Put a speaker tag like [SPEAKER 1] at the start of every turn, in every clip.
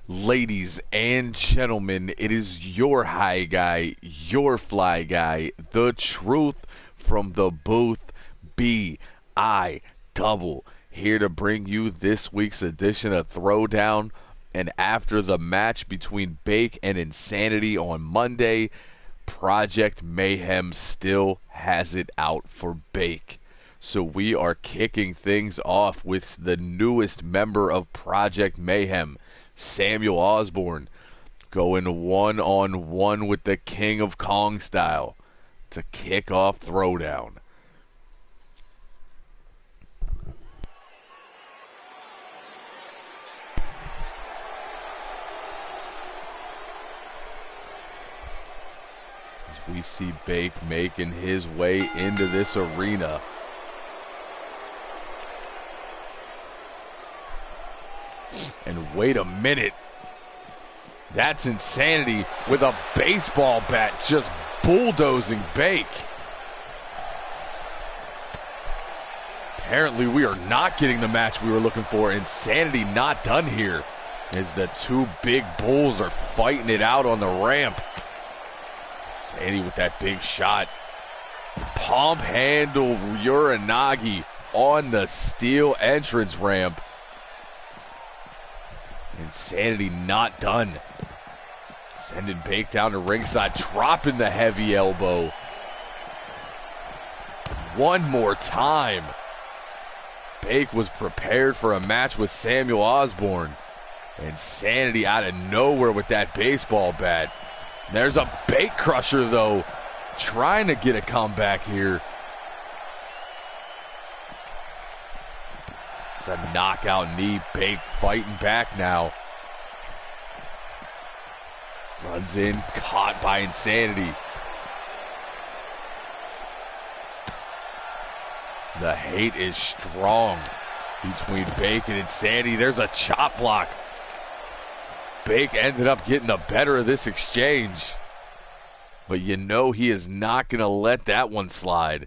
[SPEAKER 1] Ladies and gentlemen, it is your high guy, your fly guy, the truth from the booth, B.I. Double, here to bring you this week's edition of Throwdown. And after the match between Bake and Insanity on Monday, Project Mayhem still has it out for Bake. So we are kicking things off with the newest member of Project Mayhem, Samuel Osborne, going one-on-one with the King of Kong style to kick off Throwdown. As we see Bake making his way into this arena. And wait a minute. That's Insanity with a baseball bat just bulldozing Bake. Apparently we are not getting the match we were looking for. Insanity not done here as the two big bulls are fighting it out on the ramp. Insanity with that big shot. Pump handle Uranagi on the steel entrance ramp. Insanity not done. Sending Bake down to ringside, dropping the heavy elbow. One more time. Bake was prepared for a match with Samuel Osborne. Insanity out of nowhere with that baseball bat. There's a Bake crusher though, trying to get a comeback here. It's a knockout knee. Bake fighting back now. Runs in, caught by Insanity. The hate is strong between Bake and Insanity. There's a chop block. Bake ended up getting the better of this exchange. But you know he is not going to let that one slide.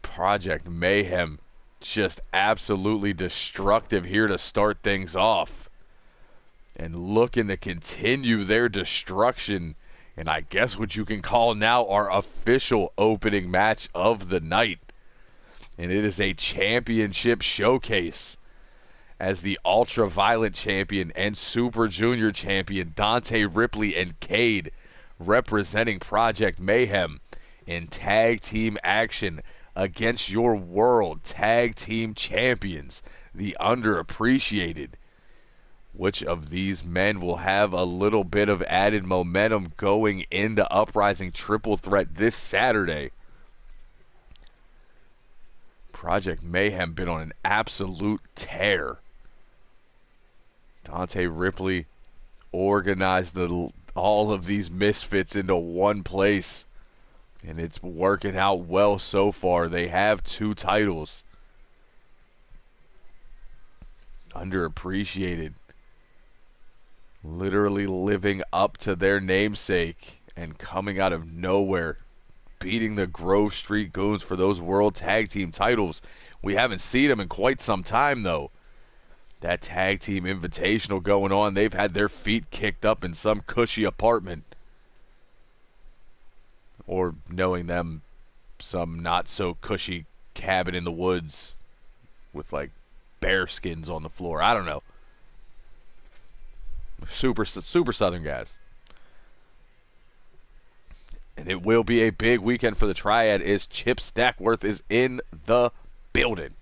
[SPEAKER 1] Project Mayhem just absolutely destructive here to start things off. And looking to continue their destruction. And I guess what you can call now our official opening match of the night. And it is a championship showcase. As the Ultra-Violent Champion and Super Junior Champion Dante Ripley and Cade representing Project Mayhem in tag team action against your World Tag Team Champions, the Underappreciated. Which of these men will have a little bit of added momentum going into Uprising Triple Threat this Saturday? Project Mayhem been on an absolute tear. Dante Ripley organized all of these misfits into one place. And it's working out well so far. They have 2 titles. Underappreciated. Literally living up to their namesake and coming out of nowhere. Beating the Grove Street Goons for those World Tag Team titles. We haven't seen them in quite some time though. That Tag Team Invitational going on. They've had their feet kicked up in some cushy apartment. Or knowing them, some not so cushy cabin in the woods with like bear skins on the floor. I don't know. Super Southern guys. And it will be a big weekend for the Triad as Chip Stackworth is in the building.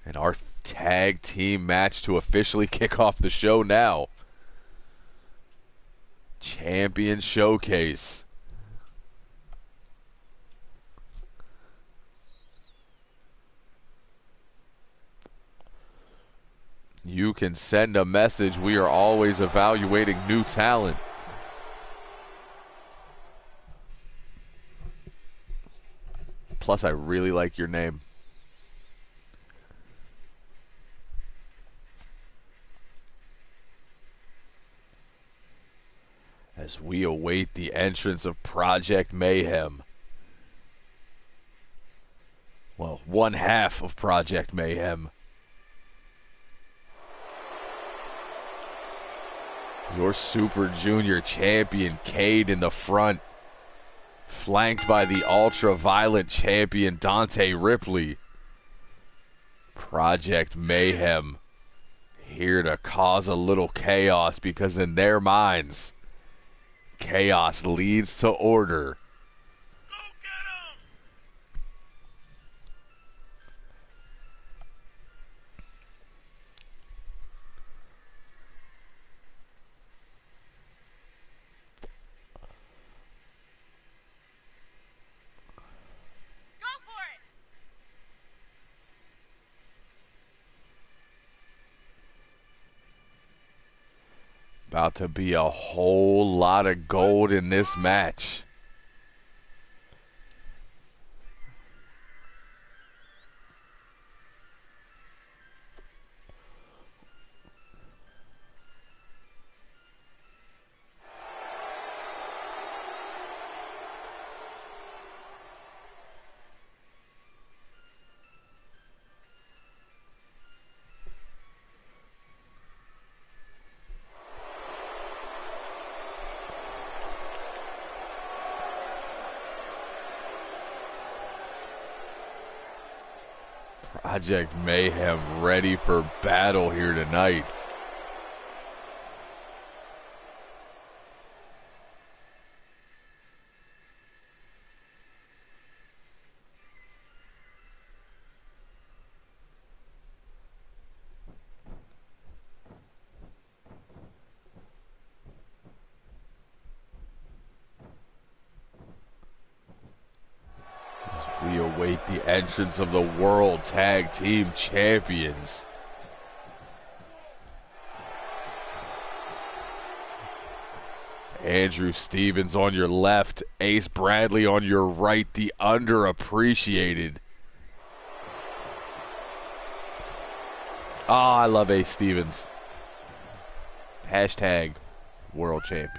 [SPEAKER 1] And our tag team match to officially kick off the show now. Champion Showcase. You can send a message. We are always evaluating new talent. Plus, I really like your name. as as we await the entrance of Project Mayhem. Well, one half of Project Mayhem. Your Super Junior champion, Cade, in the front, flanked by the ultra-violent champion, Dante Ripley. Project Mayhem, here to cause a little chaos, because in their minds, chaos leads to order. About to be a whole lot of gold in this match. Project Mayhem ready for battle here tonight. We await the entrance of the World Tag Team Champions. Andrew Stevens on your left, Ace Bradley on your right, the underappreciated. Ah, I love Ace Stevens. Hashtag World Champion.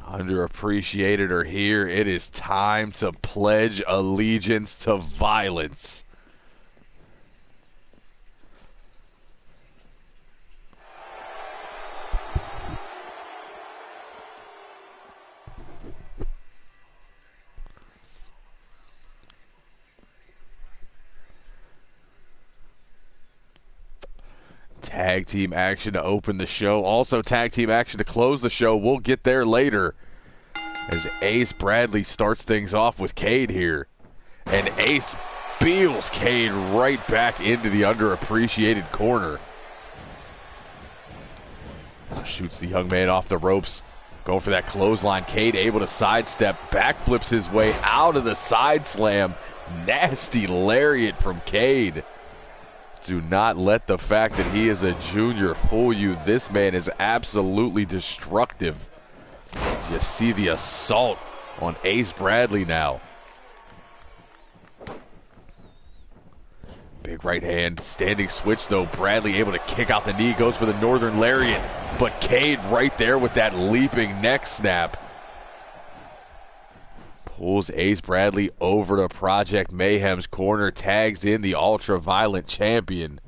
[SPEAKER 1] Underappreciated are here. It is time to pledge allegiance to violence. Tag team action to open the show. Also tag team action to close the show. We'll get there later, as Ace Bradley starts things off with Cade here. And Ace beels Cade right back into the underappreciated corner. Shoots the young man off the ropes. Going for that clothesline. Cade able to sidestep. Backflips his way out of the side slam. Nasty lariat from Cade. Do not let the fact that he is a junior fool you. This man is absolutely destructive. Just see the assault on Ace Bradley now. Big right hand, standing switch though. Bradley able to kick out the knee, goes for the Northern Lariat. But Cade right there with that leaping neck snap. Pulls Ace Bradley over to Project Mayhem's corner, tags in the ultra-violent champion.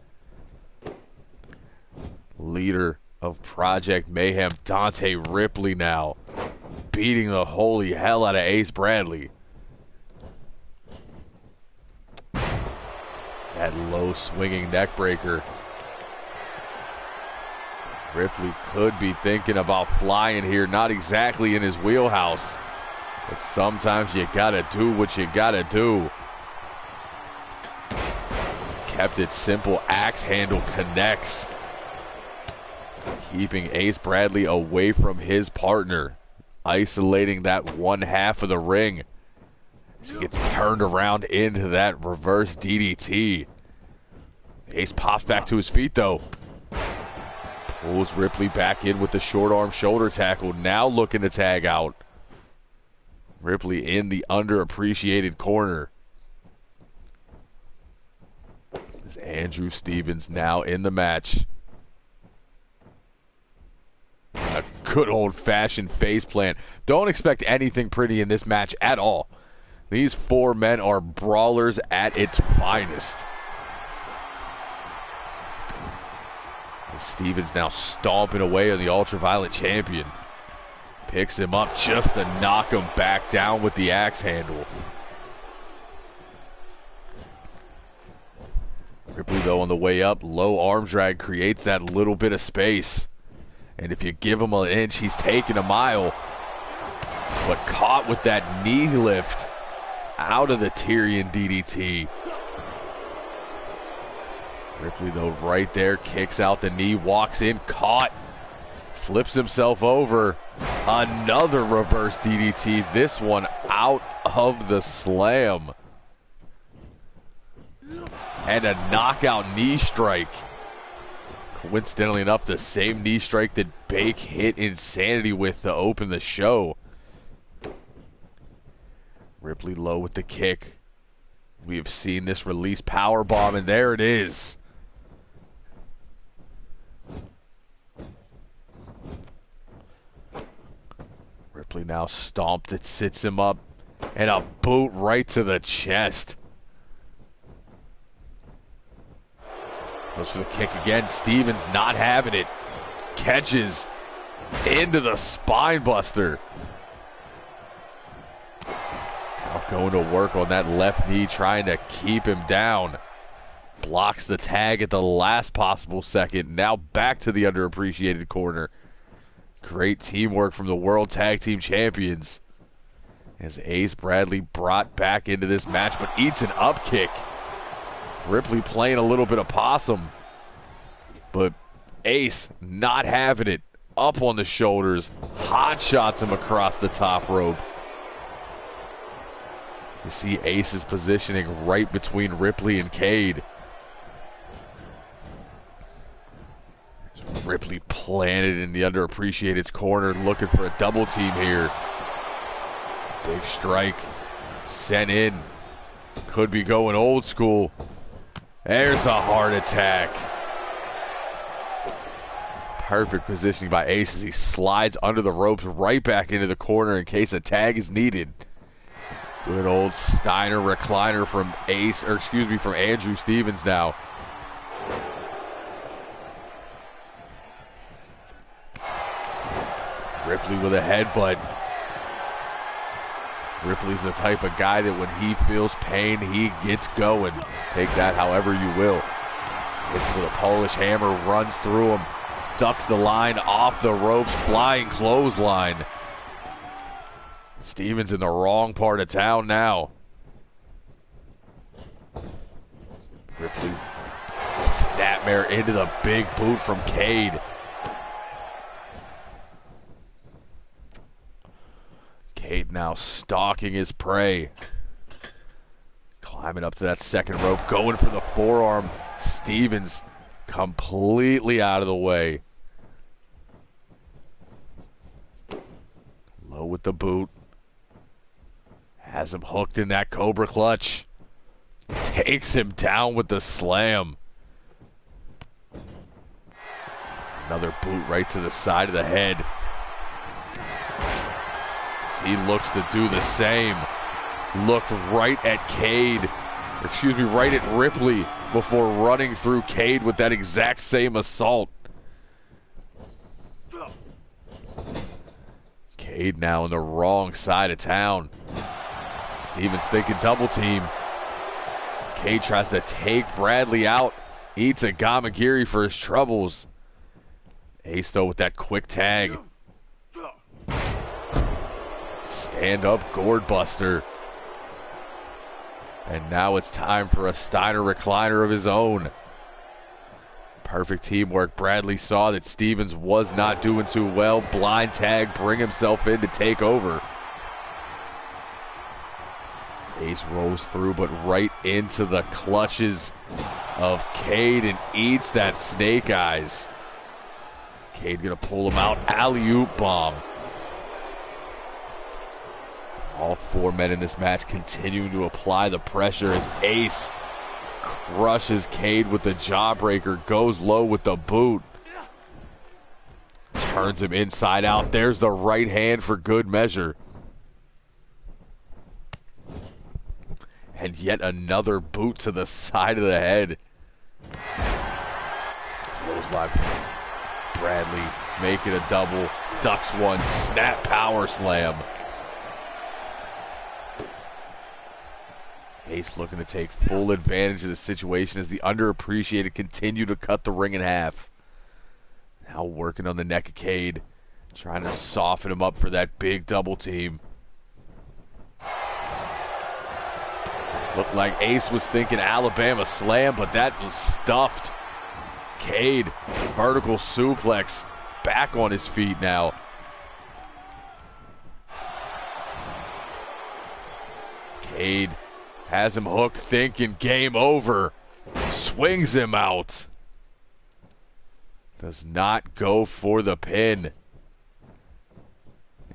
[SPEAKER 1] Leader of Project Mayhem, Dante Ripley now, beating the holy hell out of Ace Bradley. That low swinging neck breaker. Ripley could be thinking about flying here, not exactly in his wheelhouse. But sometimes you gotta do what you gotta do. Kept it simple. Axe handle connects, keeping Ace Bradley away from his partner, isolating that one half of the ring. As he gets turned around into that reverse DDT. Ace pops back to his feet though. Pulls Ripley back in with the short arm shoulder tackle. Now looking to tag out. Ripley in the underappreciated corner. As Andrew Stevens now in the match. good old-fashioned face plant. Don't expect anything pretty in this match at all. These four men are brawlers at its finest. And Stevens now stomping away on the Ultraviolet champion. Picks him up just to knock him back down with the axe handle. Ripley, though, on the way up, low arm drag creates that little bit of space. And if you give him an inch, he's taking a mile. But caught with that knee lift out of the Tyrion DDT. Ripley, though, right there, kicks out the knee, walks in, caught, flips himself over. Another reverse DDT, this one out of the slam. And a knockout knee strike. Coincidentally enough, the same knee strike that Bake hit Insanity with to open the show. Ripley low with the kick. We have seen this release powerbomb, and there it is. Ripley now stomped. It sits him up. And a boot right to the chest. Goes for the kick again. Stevens not having it. Catches into the spine buster. Now going to work on that left knee, trying to keep him down. Blocks the tag at the last possible second. Now back to the underappreciated corner. Great teamwork from the World Tag Team Champions. As Ace Bradley brought back into this match, but eats an up kick. Ripley playing a little bit of possum, but Ace not having it. Up on the shoulders, hot shots him across the top rope. You see Ace's positioning right between Ripley and Cade. Ripley planted in the underappreciated's corner, looking for a double team here. Big strike, sent in. Could be going old school. There's a heart attack. Perfect positioning by Ace as he slides under the ropes right back into the corner in case a tag is needed. Good old Steiner recliner from from Andrew Stevens now. Ripley with a headbutt. Ripley's the type of guy that when he feels pain, he gets going. Take that however you will. Hits with a Polish hammer, runs through him, ducks the line off the ropes, flying clothesline. Stevens in the wrong part of town now. Ripley snapmare into the big boot from Cade. Cade now stalking his prey. Climbing up to that second rope, going for the forearm. Stevens completely out of the way. Low with the boot. Has him hooked in that Cobra clutch. Takes him down with the slam. Another boot right to the side of the head. He looks to do the same. Looked right at Cade, right at Ripley before running through Cade with that exact same assault. Cade now on the wrong side of town. Stevens thinking double team. Cade tries to take Bradley out. Eats a Gamagiri for his troubles. Ace though with that quick tag. Stand up gourd buster. And now it's time for a Steiner recliner of his own. Perfect teamwork. Bradley saw that Stevens was not doing too well. Blind tag, bring himself in to take over. Ace rolls through, but right into the clutches of Cade and eats that snake eyes. Cade gonna pull him out. Alley-oop bomb. All four men in this match continuing to apply the pressure as Ace crushes Cade with the jawbreaker, goes low with the boot. Turns him inside out. There's the right hand for good measure. And yet another boot to the side of the head. Clothesline. Bradley making a double. Ducks one. Snap power slam. Ace looking to take full advantage of the situation as the underappreciated continue to cut the ring in half. Now working on the neck of Cade. Trying to soften him up for that big double team. Looked like Ace was thinking Alabama slam, but that was stuffed. Cade, vertical suplex, back on his feet now. Cade has him hooked, thinking game over. Swings him out. Does not go for the pin.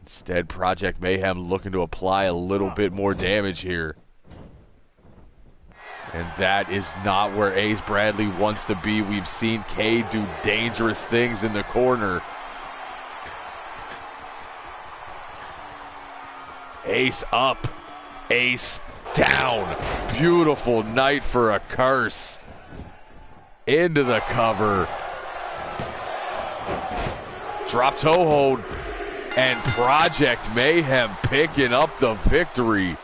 [SPEAKER 1] Instead, Project Mayhem looking to apply a little bit more damage here. And that is not where Ace Bradley wants to be. We've seen Cade do dangerous things in the corner. Ace up. Ace down. Beautiful night for a curse. Into the cover. Drop toe hold. And Project Mayhem picking up the victory.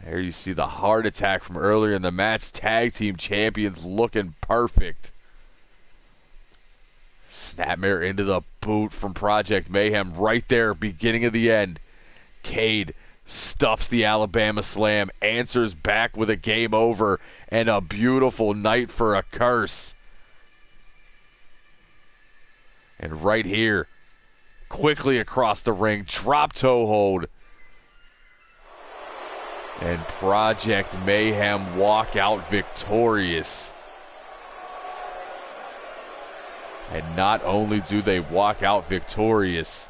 [SPEAKER 1] There you see the heart attack from earlier in the match. Tag team champions looking perfect. Snapmare into the boot from Project Mayhem right there, beginning of the end. Cade stuffs the Alabama slam, answers back with a game over, and a beautiful night for a curse. And right here, quickly across the ring, drop toe hold. And Project Mayhem walk out victorious. And not only do they walk out victorious,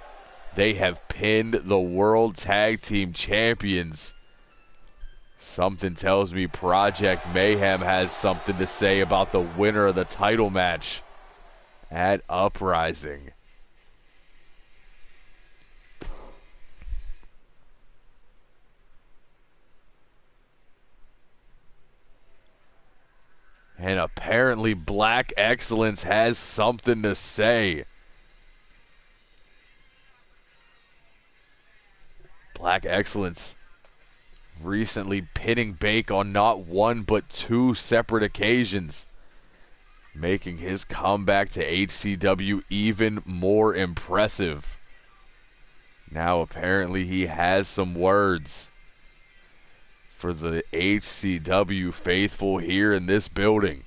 [SPEAKER 1] they have pinned the World Tag Team Champions. Something tells me Project Mayhem has something to say about the winner of the title match at Uprising. And apparently Black Excellence has something to say. Black Excellence recently pinning Bake on not one but two separate occasions, making his comeback to HCW even more impressive. Now apparently he has some words for the HCW faithful here in this building.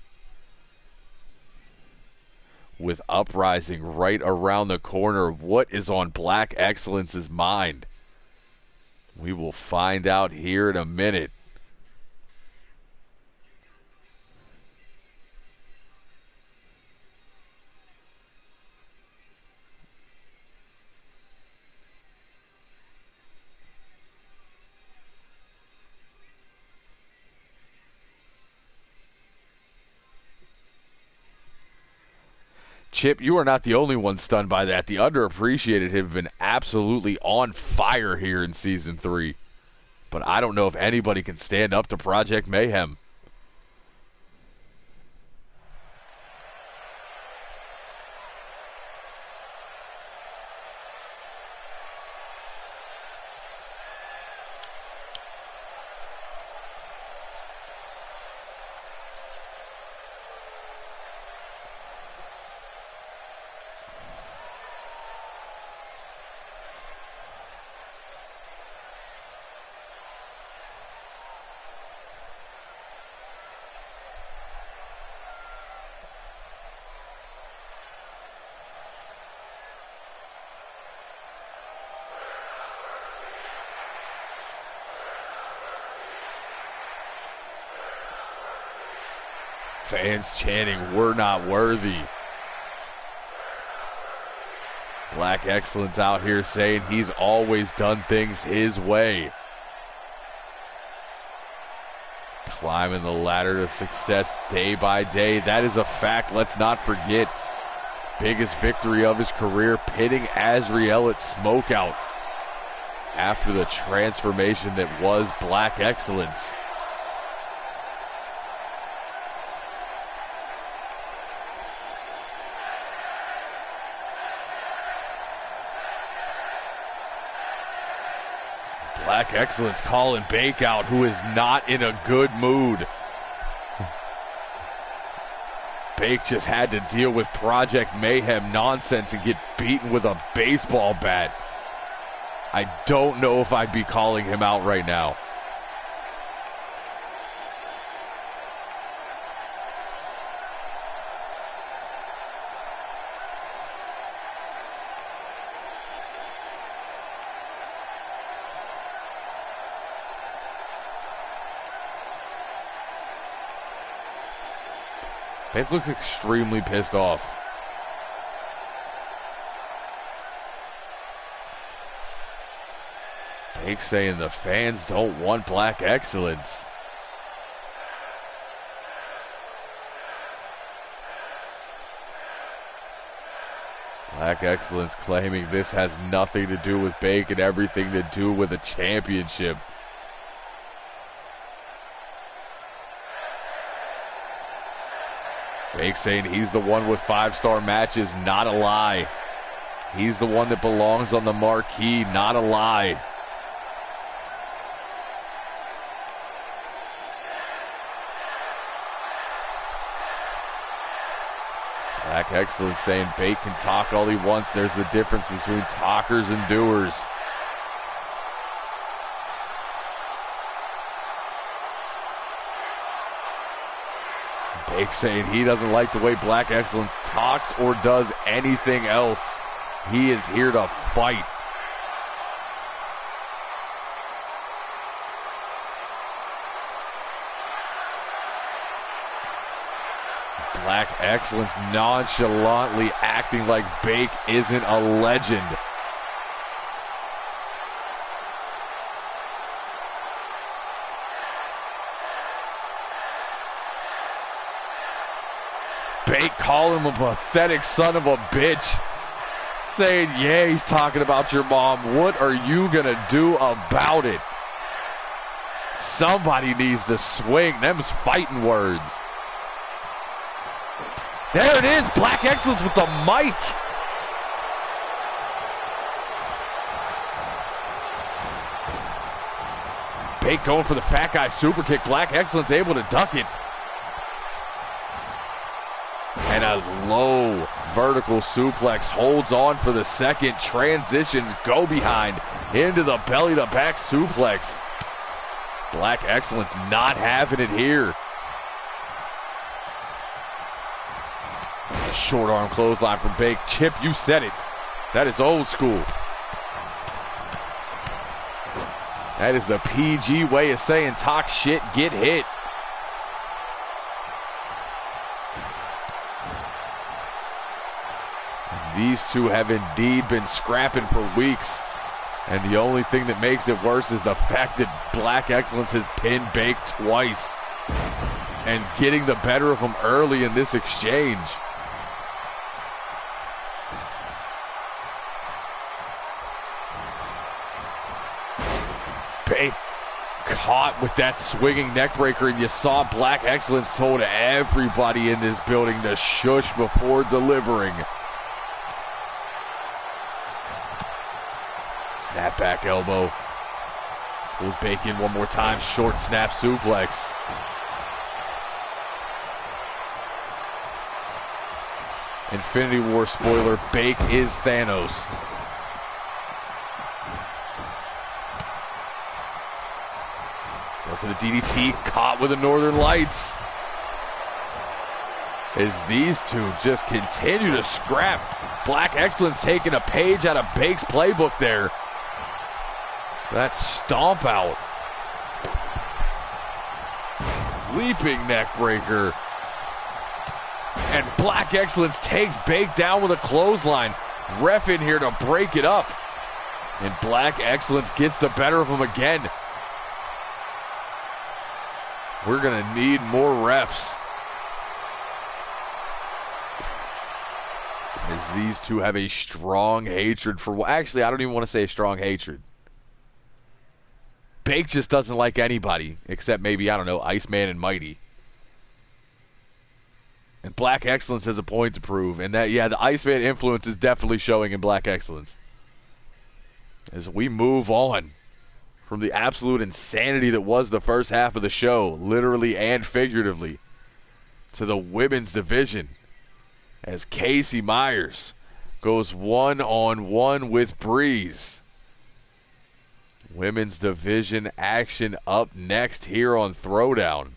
[SPEAKER 1] With Uprising right around the corner, what is on Black Excellence's mind? We will find out here in a minute. Chip, you are not the only one stunned by that. The underappreciated have been absolutely on fire here in Season 3. But I don't know if anybody can stand up to Project Mayhem. Fans chanting, "We're not worthy." Black Excellence out here saying he's always done things his way. Climbing the ladder to success day by day. That is a fact. Let's not forget. Biggest victory of his career, pitting Azriel at Smokeout after the transformation that was Black Excellence. Black Excellence calling Bake out, who is not in a good mood. Bake just had to deal with Project Mayhem nonsense and get beaten with a baseball bat. I don't know if I'd be calling him out right now. Bake looks extremely pissed off. Bake saying the fans don't want Black Excellence. Black Excellence claiming this has nothing to do with Bake and everything to do with a championship. Bake saying he's the one with 5-star matches, not a lie. He's the one that belongs on the marquee, not a lie. Black Excellence saying Bake can talk all he wants. There's the difference between talkers and doers. Bake saying he doesn't like the way Black Excellence talks or does anything else. He is here to fight. Black Excellence nonchalantly acting like Bake isn't a legend. Bake calling him a pathetic son of a bitch. Saying, yeah, he's talking about your mom. What are you gonna do about it? Somebody needs to swing. Them's fighting words. There it is, Black Excellence with the mic. Bake going for the fat guy super kick. Black Excellence able to duck it. And a low vertical suplex holds on for the second. Transitions, go behind into the belly to back suplex. Black Excellence not having it here. A short arm clothesline from Bake. Chip, you said it. That is old school. That is the PG way of saying talk shit, get hit. These two have indeed been scrapping for weeks. And the only thing that makes it worse is the fact that Black Excellence has pinned Bake twice. And getting the better of him early in this exchange. Bake caught with that swinging neck breaker, and you saw Black Excellence told everybody in this building to shush before delivering. Snapback elbow. Pulls Bake in one more time. Short snap suplex. Infinity War spoiler. Bake is Thanos. Go for the DDT. Caught with the Northern Lights. As these two just continue to scrap. Black Excellence taking a page out of Bake's playbook there. That stomp out. Leaping neck breaker. And Black Excellence takes Bake down with a clothesline. Ref in here to break it up. And Black Excellence gets the better of him again. We're going to need more refs. As these two have a strong hatred for... Actually, I don't even want to say a strong hatred. Bake just doesn't like anybody, except maybe, I don't know, Iceman and Mighty. And Black Excellence has a point to prove. And that, yeah, the Iceman influence is definitely showing in Black Excellence. As we move on from the absolute insanity that was the first half of the show, literally and figuratively, to the women's division. As Casey Myers goes one-on-one with Breeze. Women's division action up next here on Throwdown.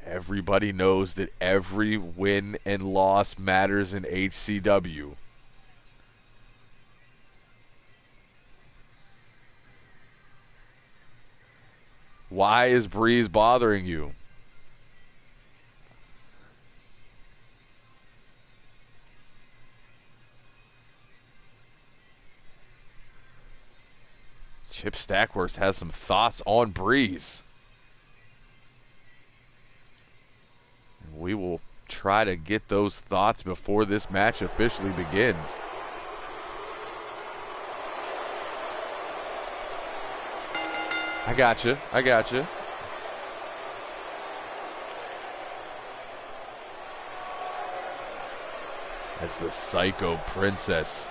[SPEAKER 1] Everybody knows that every win and loss matters in HCW. Why is Breeze bothering you? Chip Stackhurst has some thoughts on Breeze. We will try to get those thoughts before this match officially begins. I gotcha. As the Psycho Princess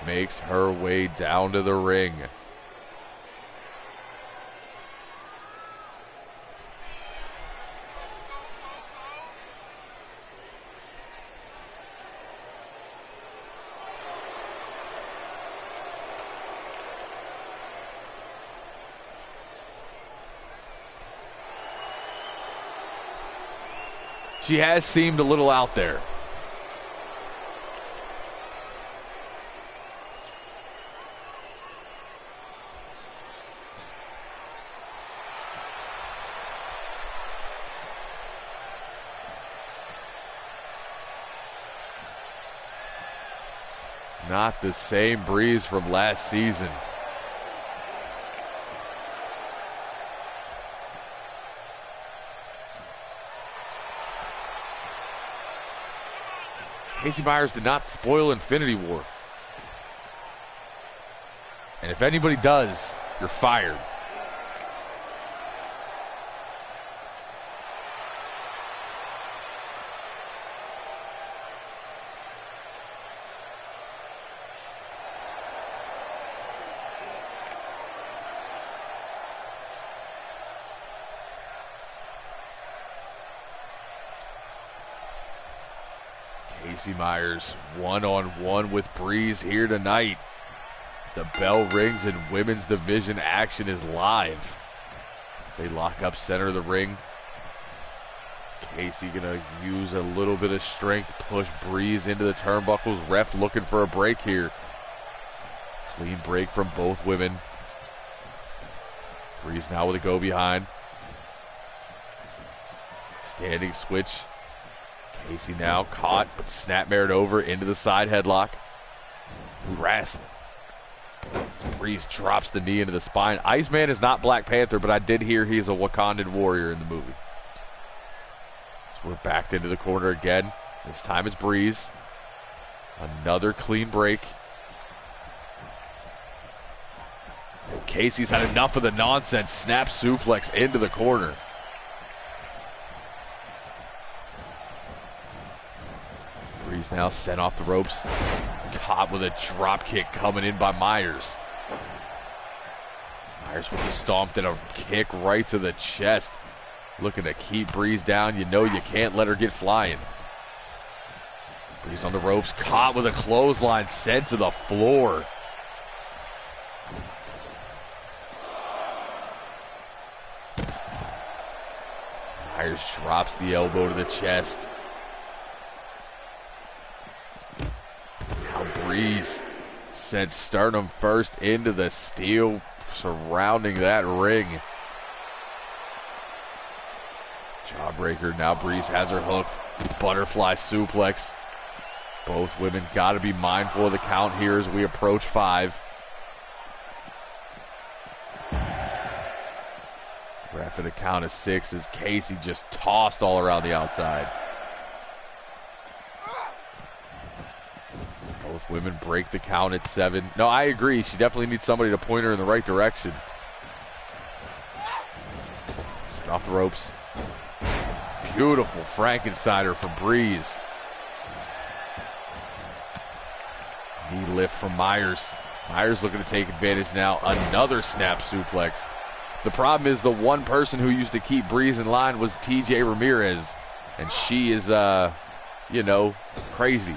[SPEAKER 1] makes her way down to the ring. She has seemed a little out there. Not the same Breeze from last season. Casey Myers did not spoil Infinity War. And if anybody does, you're fired. Casey Myers one-on-one with Breeze here tonight. The bell rings and women's division action is live. They lock up center of the ring. Casey gonna use a little bit of strength, push Breeze into the turnbuckles. Ref looking for a break here. Clean break from both women. Breeze now with a go behind. Standing switch. Casey now caught, but snapmared over into the side headlock. Wrestling. Breeze drops the knee into the spine. Iceman is not Black Panther, but I did hear he's a Wakandan warrior in the movie. So we're backed into the corner again. This time it's Breeze. Another clean break. And Casey's had enough of the nonsense. Snap suplex into the corner. Breeze now sent off the ropes. Caught with a drop kick coming in by Myers. Myers with a stomp and a kick right to the chest. Looking to keep Breeze down. You know you can't let her get flying. Breeze on the ropes. Caught with a clothesline. Sent to the floor. Myers drops the elbow to the chest. Breeze sent sternum first into the steel surrounding that ring. Jawbreaker, now Breeze has her hooked. Butterfly suplex. Both women got to be mindful of the count here as we approach 5. Ref at the count of 6 as Casey just tossed all around the outside. Both women break the count at 7. No, I agree. She definitely needs somebody to point her in the right direction. Set off the ropes. Beautiful Frankensteiner from Breeze. Knee lift from Myers. Myers looking to take advantage now. Another snap suplex. The problem is the one person who used to keep Breeze in line was TJ Ramirez. And she is, you know, crazy.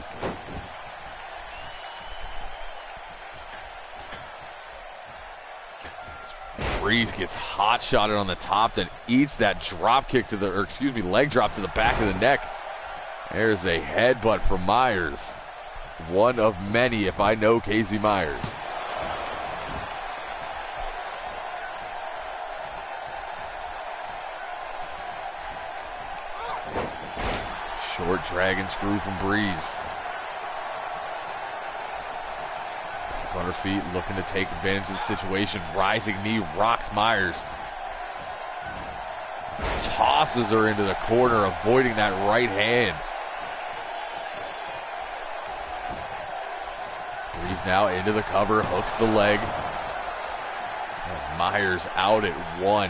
[SPEAKER 1] Breeze gets hot shotted on the top, then eats that drop kick to the, or excuse me, leg drop to the back of the neck. There's a headbutt from Myers. One of many, if I know Casey Myers. Short dragon screw from Breeze. Back on her feet, looking to take advantage of the situation. Rising knee rocks Myers. Tosses her into the corner, avoiding that right hand. Breeze now into the cover, hooks the leg. And Myers out at 1.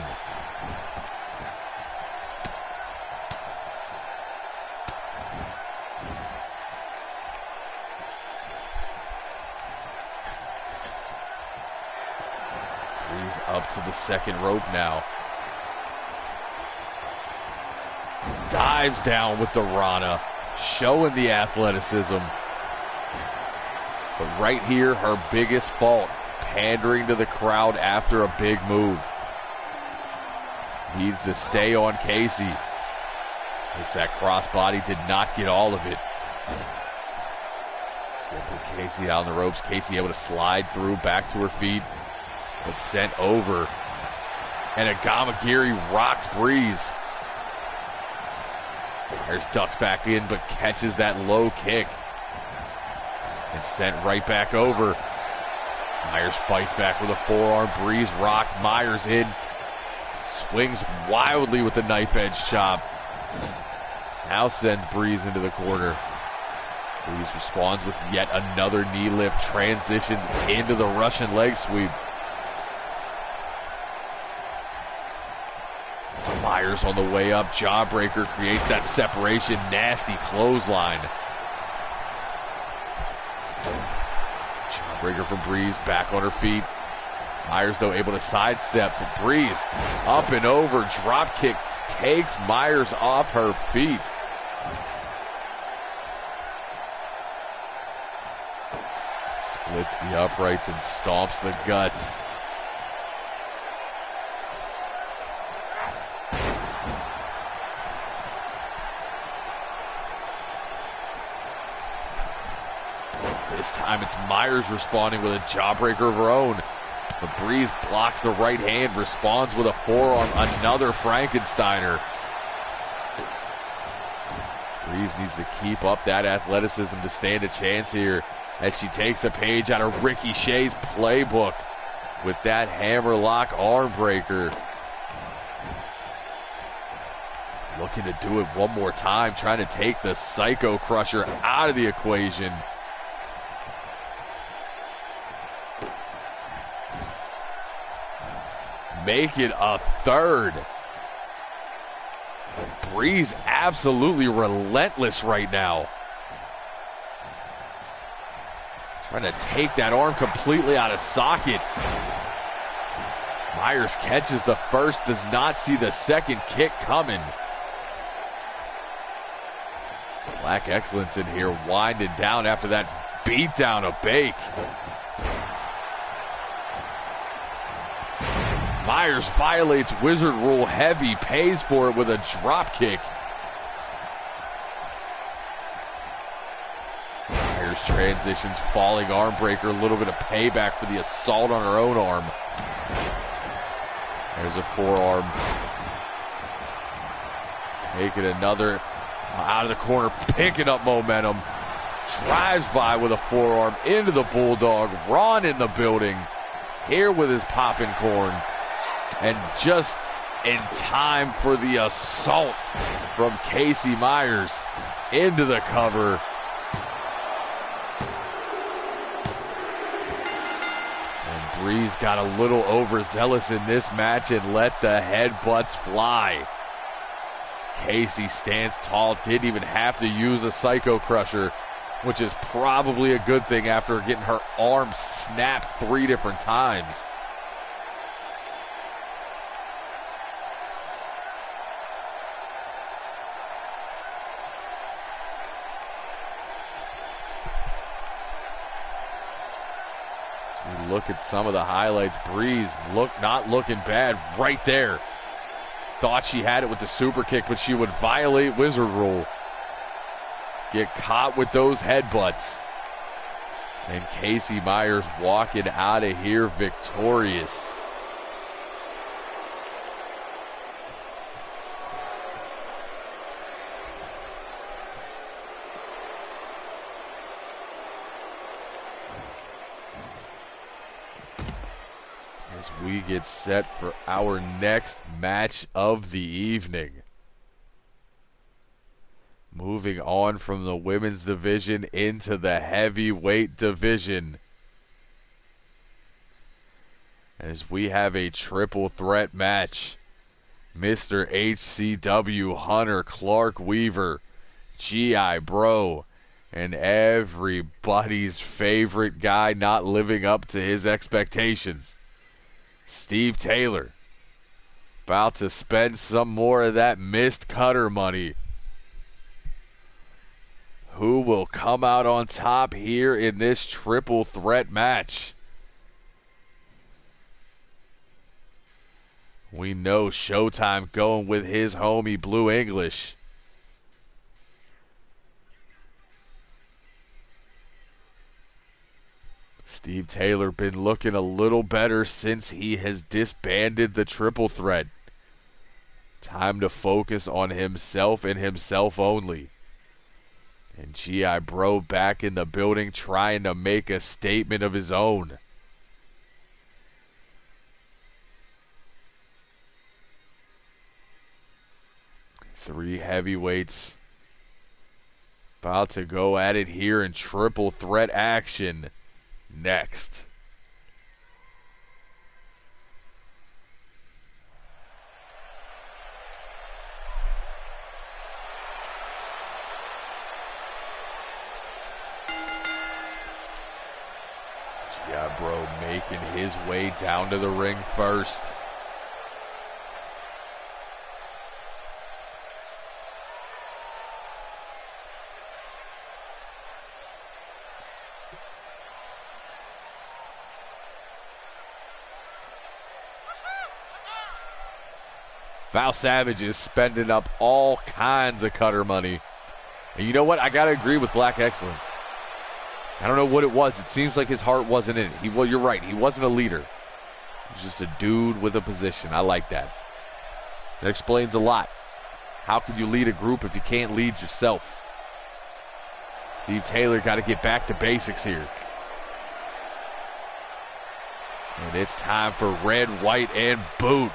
[SPEAKER 1] Breeze up to the second rope now. Dives down with the Rana, showing the athleticism. But right here, her biggest fault, pandering to the crowd after a big move. Needs to stay on Casey. It's that crossbody, did not get all of it. Slipping Casey down the ropes. Casey able to slide through, back to her feet, but sent over. And a Gamagiri rocks Breeze. Myers ducks back in, but catches that low kick. And sent right back over. Myers fights back with a forearm. Breeze rocked Myers in. Swings wildly with the knife edge chop. Now sends Breeze into the corner. Breeze responds with yet another knee lift. Transitions into the Russian leg sweep. Myers on the way up. Jawbreaker creates that separation. Nasty clothesline. Jawbreaker from Breeze, back on her feet. Myers, though, able to sidestep. But Breeze up and over. Drop kick takes Myers off her feet. Splits the uprights and stomps the guts. This time it's Myers responding with a jawbreaker of her own. But Breeze blocks the right hand, responds with a forearm, another Frankensteiner. Breeze needs to keep up that athleticism to stand a chance here as she takes a page out of Ricky Shea's playbook with that hammerlock arm breaker. Looking to do it one more time, trying to take the Psycho Crusher out of the equation. Make it a third. Breeze absolutely relentless right now. Trying to take that arm completely out of socket. Myers catches the first, does not see the second kick coming. Black Excellence in here, winding down after that beatdown of Bake. Myers violates Wizard Rule heavy, pays for it with a drop kick. Myers transitions, falling arm breaker, a little bit of payback for the assault on her own arm. There's a forearm. Making another out of the corner, picking up momentum. drives by with a forearm into the Bulldog. Ron in the building here with his popping corn. And just in time for the assault from Casey Myers into the cover. And Breeze got a little overzealous in this match and let the headbutts fly. Casey stands tall, didn't even have to use a Psycho Crusher, which is probably a good thing after getting her arm snapped 3 different times. As we look at some of the highlights, Breeze not looking bad right there. Thought she had it with the super kick, but she would violate Wizard Rule. Get caught with those headbutts. And Casey Myers walking out of here victorious. As we get set for our next match of the evening. Moving on from the women's division into the heavyweight division. As we have a triple threat match. Mr. HCW Hunter Clark Weaver, G.I. Bro, and everybody's favorite guy not living up to his expectations, Steve Taylor, about to spend some more of that missed cutter money. Who will come out on top here in this triple threat match? We know Showtime going with his homie Blue English. Steve Taylor been looking a little better since he has disbanded the triple threat. Time to focus on himself and himself only. And G.I. Bro back in the building trying to make a statement of his own. Three heavyweights about to go at it here in triple threat action next. G.I. Bro making his way down to the ring first. Val Savage is spending up all kinds of cutter money. And you know what? I got to agree with Black Excellence. I don't know what it was. It seems like his heart wasn't in it. Well, you're right. He wasn't a leader. He's just a dude with a position. I like that. That explains a lot. How can you lead a group if you can't lead yourself? Steve Taylor got to get back to basics here. And it's time for red, white, and boot.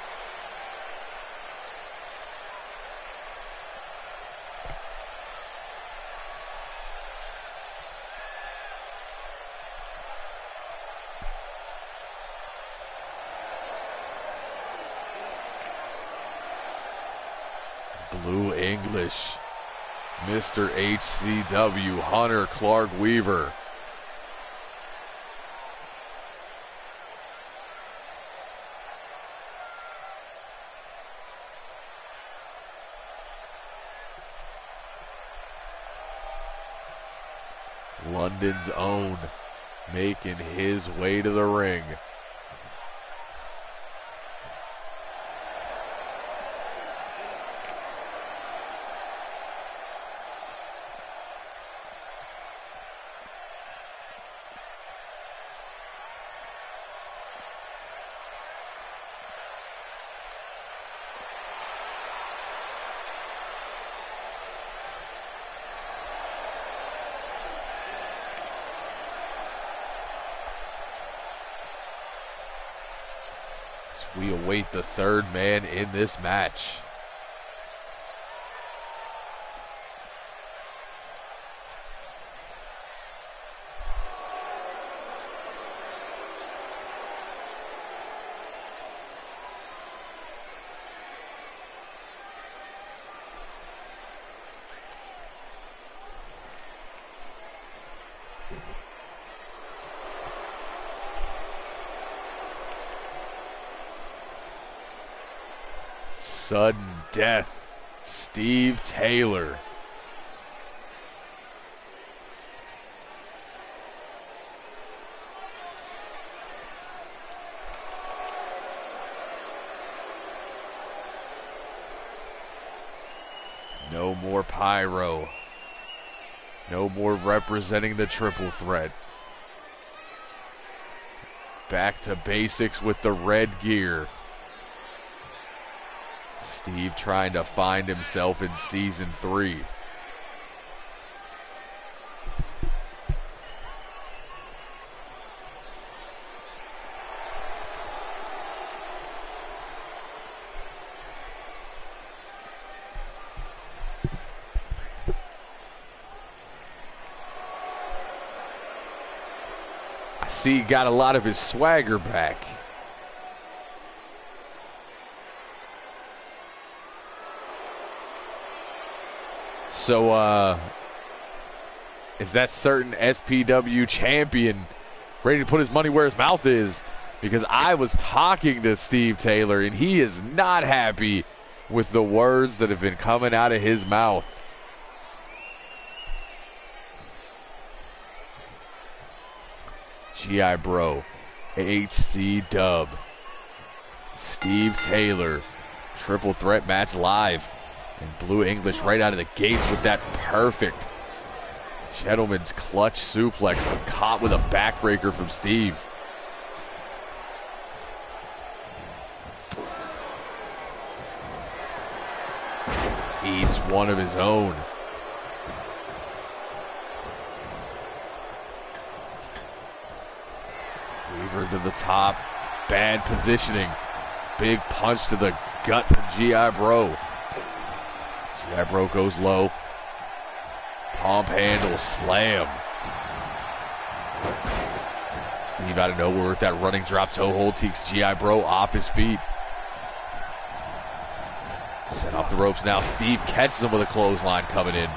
[SPEAKER 1] Blue English, Mr. HCW, Hunter Clark Weaver. London's own, making his way to the ring. We await the third man in this match. Sudden death, Steve Taylor. No more pyro. No more representing the triple threat. Back to basics with the red gear. Steve trying to find himself in season 3. I see he got a lot of his swagger back. So, is that certain SPW champion ready to put his money where his mouth is? Because I was talking to Steve Taylor, and he is not happy with the words that have been coming out of his mouth. GI Bro, HCW, Steve Taylor, triple threat match live. And Blue English right out of the gates with that perfect gentleman's clutch suplex, but caught with a backbreaker from Steve. Eats one of his own. Weaver to the top. Bad positioning. Big punch to the gut from GI Bro. GI Bro goes low. Pump handle slam. Steve out of nowhere with that running drop toe hold takes GI Bro off his feet. Set off the ropes now. Steve catches him with a clothesline coming in.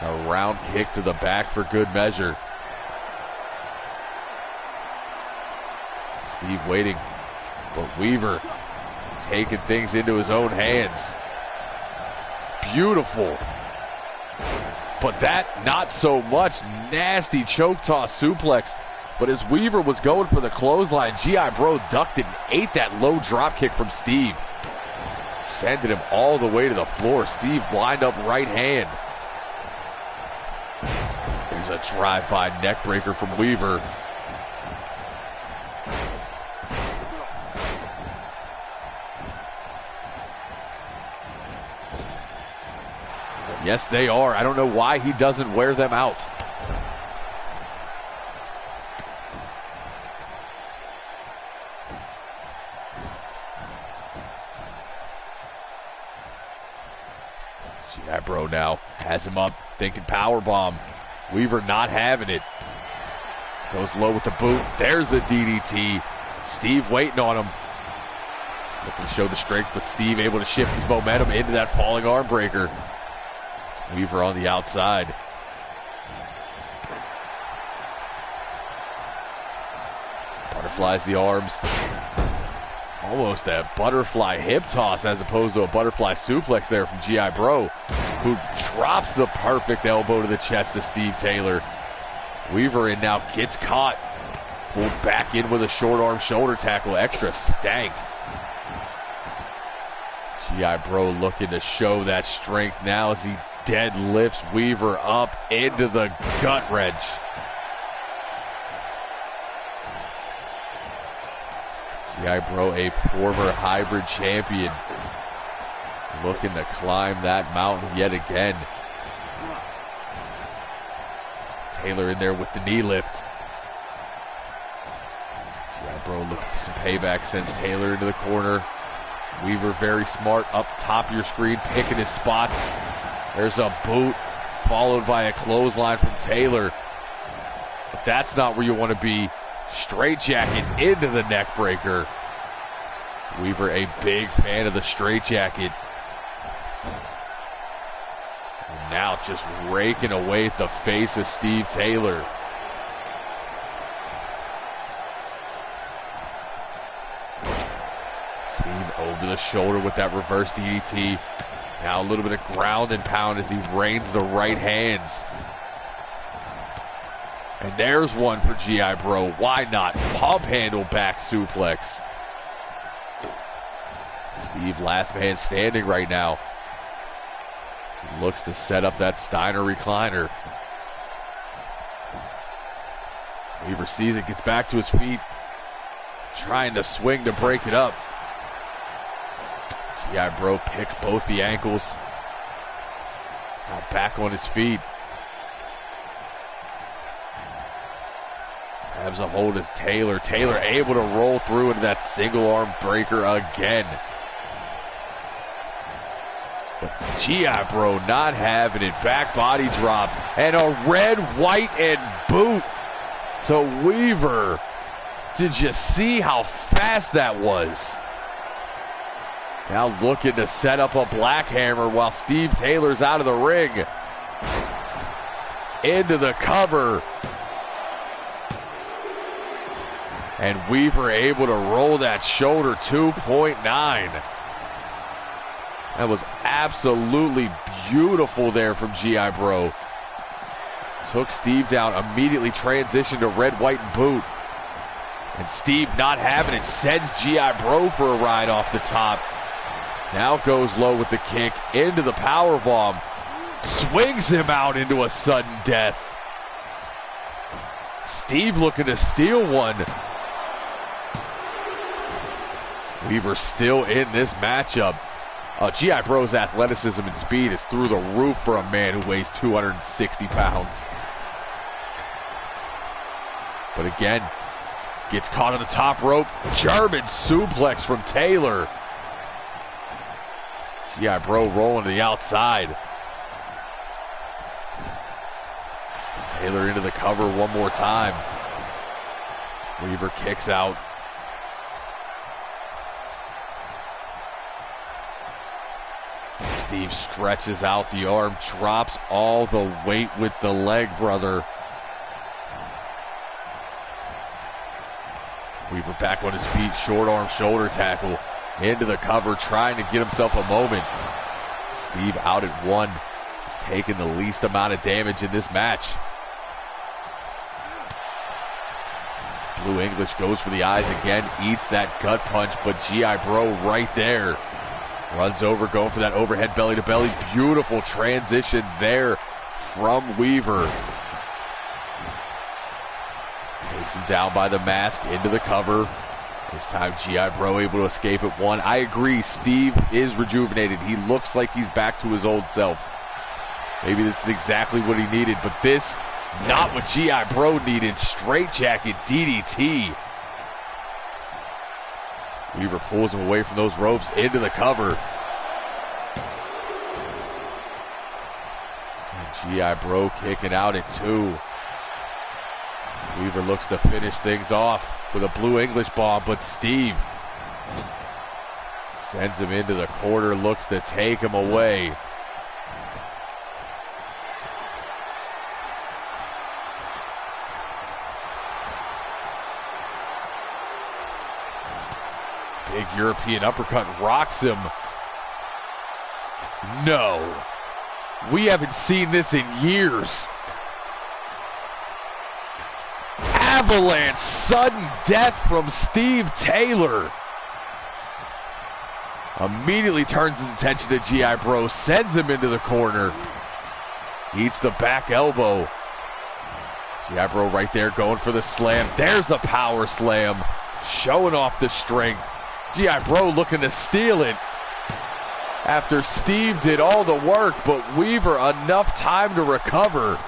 [SPEAKER 1] A round kick to the back for good measure. Steve waiting, but Weaver taking things into his own hands. Beautiful. But that, not so much. Nasty choke toss suplex. But as Weaver was going for the clothesline, GI Bro ducked it and ate that low drop kick from Steve. Sending him all the way to the floor. Steve wind up right hand. There's a drive-by neck breaker from Weaver. Yes, they are. I don't know why he doesn't wear them out. GI Bro now has him up, thinking powerbomb. Weaver not having it. Goes low with the boot. There's a DDT. Steve waiting on him. Looking to show the strength, but Steve able to shift his momentum into that falling arm breaker. Weaver on the outside. Butterflies the arms. Almost a butterfly hip toss as opposed to a butterfly suplex there from GI Bro, who drops the perfect elbow to the chest of Steve Taylor. Weaver in now, gets caught. Pulled back in with a short arm shoulder tackle, extra stank. GI Bro looking to show that strength now as he deadlifts Weaver up into the gut wrench. GI Bro, a former hybrid champion, looking to climb that mountain yet again. Taylor in there with the knee lift. GI Bro looking for some payback, sends Taylor into the corner. Weaver very smart up the top of your screen, picking his spots. There's a boot, followed by a clothesline from Taylor. But that's not where you want to be. Straight jacket into the neck breaker. Weaver a big fan of the straight jacket. And now just raking away at the face of Steve Taylor. Steve over the shoulder with that reverse DDT. Now a little bit of ground and pound as he rains the right hands. And there's one for G.I. Bro. Why not? Pump handle back suplex. Steve last man standing right now. He looks to set up that Steiner recliner. Weaver sees it, gets back to his feet. Trying to swing to break it up. G.I. Bro picks both the ankles. Now back on his feet. Grabs a hold as Taylor. Taylor able to roll through into that single arm breaker again. But G.I. Bro not having it. Back body drop. And a red, white, and boot to Weaver. Did you see how fast that was? Now looking to set up a black hammer while Steve Taylor's out of the ring. Into the cover. And Weaver able to roll that shoulder 2.9. That was absolutely beautiful there from G.I. Bro. Took Steve down, immediately transitioned to red, white, and boot. And Steve not having it, sends G.I. Bro for a ride off the top. Now goes low with the kick into the powerbomb. Swings him out into a sudden death. Steve looking to steal one. Weaver still in this matchup. G.I. Bro's athleticism and speed is through the roof for a man who weighs 260 pounds. But again, gets caught on the top rope. German suplex from Taylor. G.I. Bro rolling to the outside. Taylor into the cover one more time. Weaver kicks out. Steve stretches out the arm, drops all the weight with the leg, brother. Weaver back on his feet, short arm shoulder tackle. Into the cover, trying to get himself a moment. Steve out at one. He's taking the least amount of damage in this match. Blue English goes for the eyes again, eats that gut punch, but G.I. Bro right there. Runs over, going for that overhead belly to belly. Beautiful transition there from Weaver. Takes him down by the mask, into the cover. This time G.I. Bro able to escape at one. I agree, Steve is rejuvenated. He looks like he's back to his old self. Maybe this is exactly what he needed, but this, not what G.I. Bro needed. Straight jacket DDT. Weaver pulls him away from those ropes, into the cover. And G.I. Bro kicking out at two. Weaver looks to finish things off with a Blue English bomb, but Steve sends him into the corner, looks to take him away. Big European uppercut rocks him. No. We haven't seen this in years. Avalanche, sudden death from Steve Taylor. Immediately turns his attention to G.I. Bro, sends him into the corner. Eats the back elbow. G.I. Bro right there going for the slam. There's a power slam. Showing off the strength. G.I. Bro looking to steal it. After Steve did all the work, but Weaver enough time to recover.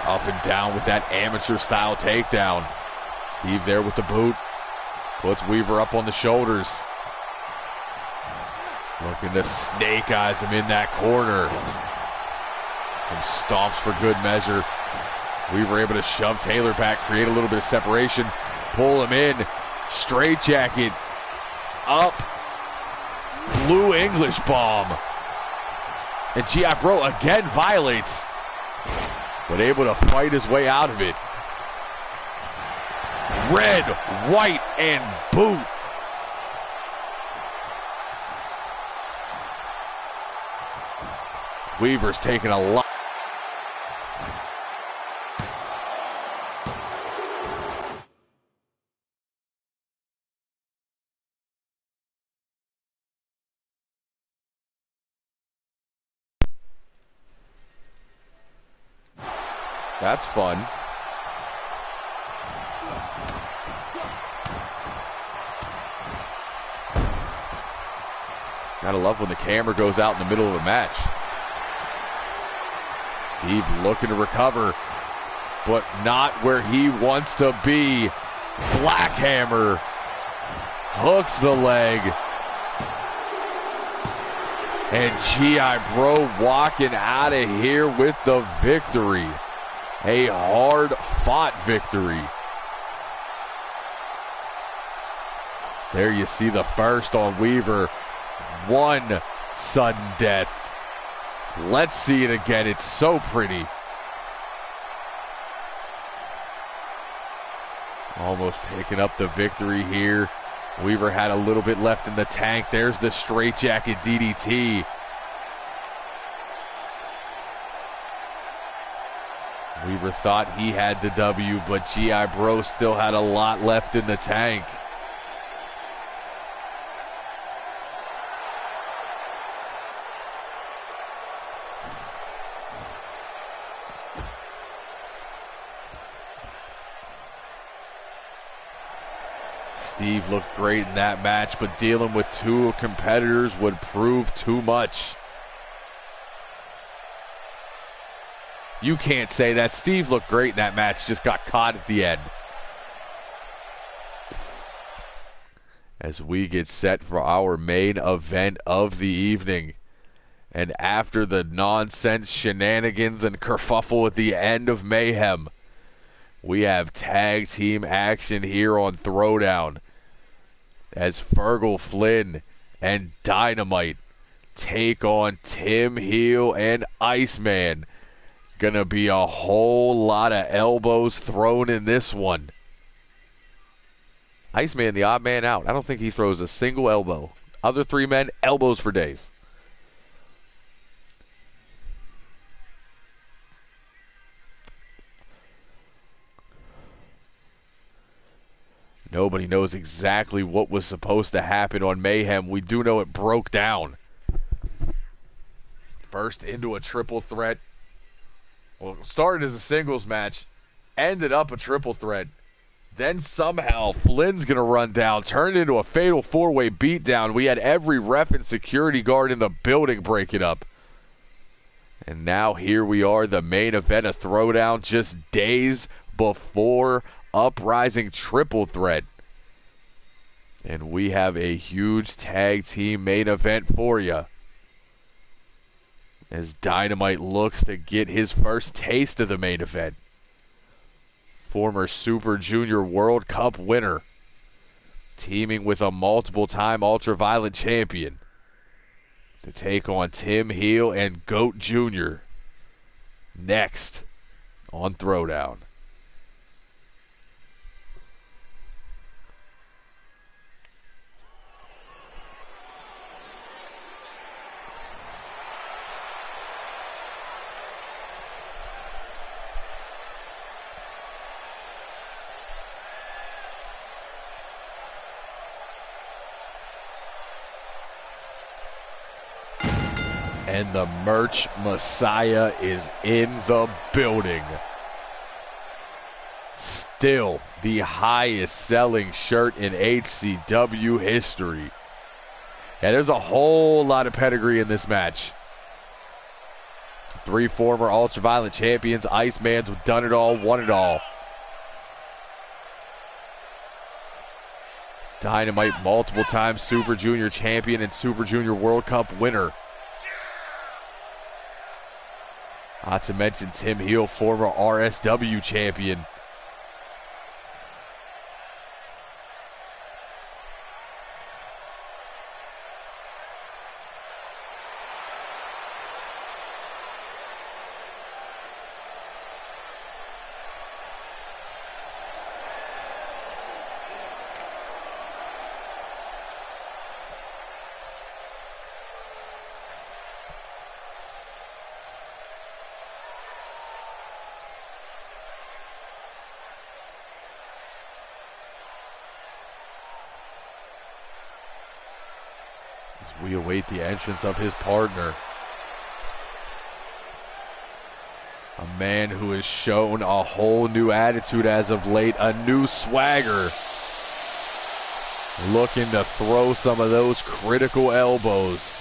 [SPEAKER 1] Up and down with that amateur-style takedown. Steve there with the boot. Puts Weaver up on the shoulders. Looking to snake eyes him in that corner. Some stomps for good measure. Weaver able to shove Taylor back, create a little bit of separation, pull him in, straight jacket, up, blue English bomb. And G.I. Bro again violates, but able to fight his way out of it. Red, white, and boot. Weaver's taking a lot. That's fun. Gotta love when the camera goes out in the middle of a match. Steve looking to recover, but not where he wants to be. Black hammer. Hooks the leg. And G.I. Bro walking out of here with the victory. A hard-fought victory. There you see the first on Weaver. One sudden death. Let's see it again. It's so pretty. Almost picking up the victory here. Weaver had a little bit left in the tank. There's the straightjacket DDT. Weaver thought he had the W, but G.I. Bro still had a lot left in the tank. Steve looked great in that match, but dealing with two competitors would prove too much. You can't say that. Steve looked great in that match, just got caught at the end. As we get set for our main event of the evening. And after the nonsense shenanigans and kerfuffle at the end of Mayhem, we have tag team action here on Throwdown. As Fergal Flynn and Dynamite take on Tim Heel and Iceman. Gonna be a whole lot of elbows thrown in this one. Iceman, the odd man out. I don't think he throws a single elbow. Other three men, elbows for days. Nobody knows exactly what was supposed to happen on Mayhem. We do know it broke down. First into a triple threat. Well, it started as a singles match, ended up a triple threat. Then somehow Flynn's going to run down, turned into a fatal four-way beatdown. We had every ref and security guard in the building break it up. And now here we are, the main event of Throwdown, just days before Uprising triple threat. And we have a huge tag team main event for you. As Dynamite looks to get his first taste of the main event. Former Super Junior World Cup winner. Teaming with a multiple-time Ultraviolet champion. To take on Tim Heel and Goat Jr. Next on Throwdown. And the merch messiah is in the building. Still the highest selling shirt in HCW history. Yeah, there's a whole lot of pedigree in this match. 3 former Ultraviolent champions. Iceman's done it all, won it all. Dynamite multiple times Super Junior champion and Super Junior World Cup winner. Not to mention Tim Heel, former RSW champion. We await the entrance of his partner. A man who has shown a whole new attitude as of late, a new swagger. Looking to throw some of those critical elbows.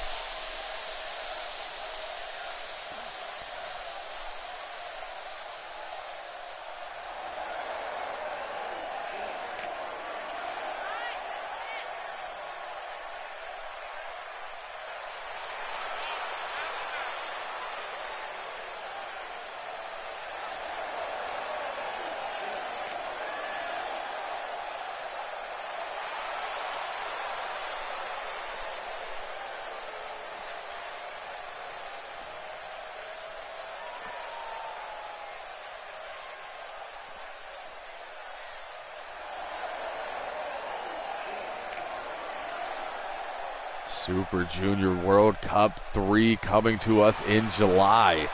[SPEAKER 1] Super Junior World Cup 3 coming to us in July.